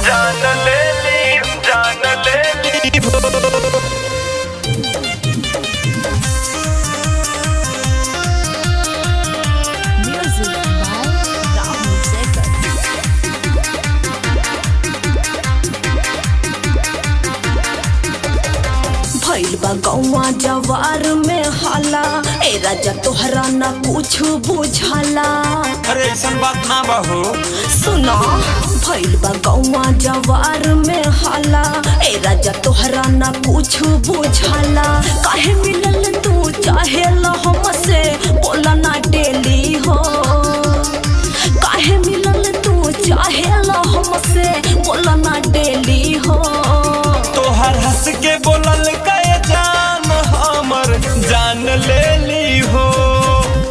जान ले ली, जान ले ली हो। भइल बा गौवा जवार में हाला, ए राजा तोहरा ना कुछ बुझाला। अरे ऐसा बात ना बहो। सुनो भइल बा गौवा जवार में हाला, ए राजा तोहरा ना कुछ बुझाला। काहे मिलल तू चाहेला हमसे, बोला ना डेली हो। काहे मिलल तू चाहेला हमसे, बोला ना डेली हो। तोहर हंस के बोलल कए जान हमर जान ले ली हो।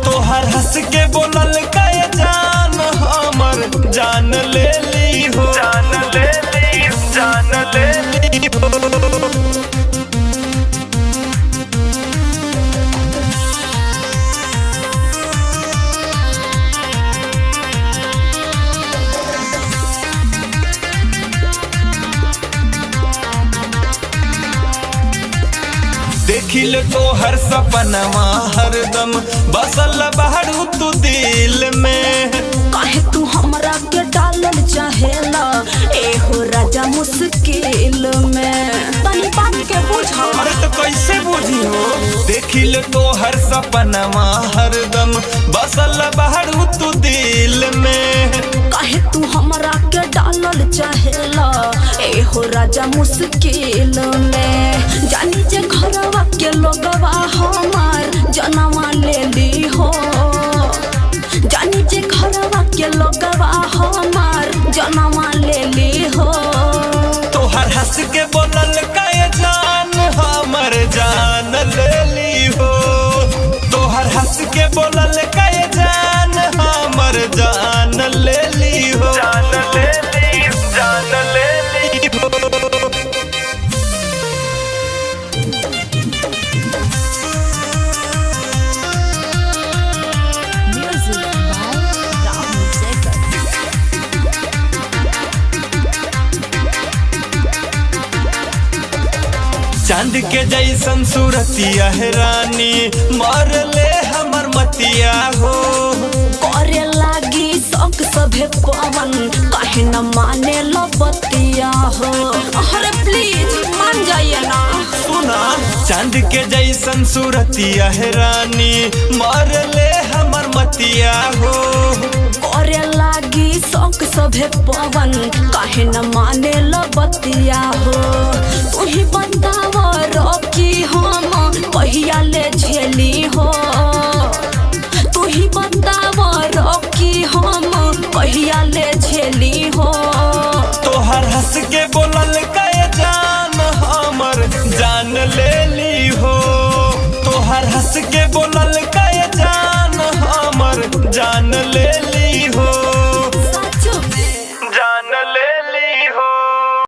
तोहर हंस के बोलल कए जान हमर जान ले ली हो। जान ले ली, जान ले ली हो। देखिल तो हर सपनवा हरदम बसल बहरू तू दिल में। काहे तू हमरा के डालल चाहेला, ए हो राजा मुश्किल में। तनी बात के बुझा। अरे तो कैसे बुझी हो। देखिल तो हर सपनवा हरदम बसल बहरू तू दिल में। काहे तू हमरा के डालल चाहेला, ए हो राजा मुश्किल में। जानी जे घरवा के लोगवा हमार जनवा ले ली हो। जानी जे घरवा के लोगवा हमार जनवा ले ली हो। तोहर हंस के बोलल कए जान हमर जान ले ली हो। तोहर हंस के बोलल कए जान हमर जान ले ली हो। जान ले ली, जान ले ली हो। चांद के जैसन सूरतिया है रानी, मार ले हमर मतिया हो। करे लागी शौक सभे पवन, काहे न माने लो बतिया हो। अरे प्लीज मान जाइए ना। सुना चांद के जैसन सूरतिया है रानी, मार ले हमर मतिया हो। करे लागी शौक सभे पवन, काहे न माने लो बतिया हो। तू ही बताव रोकी हम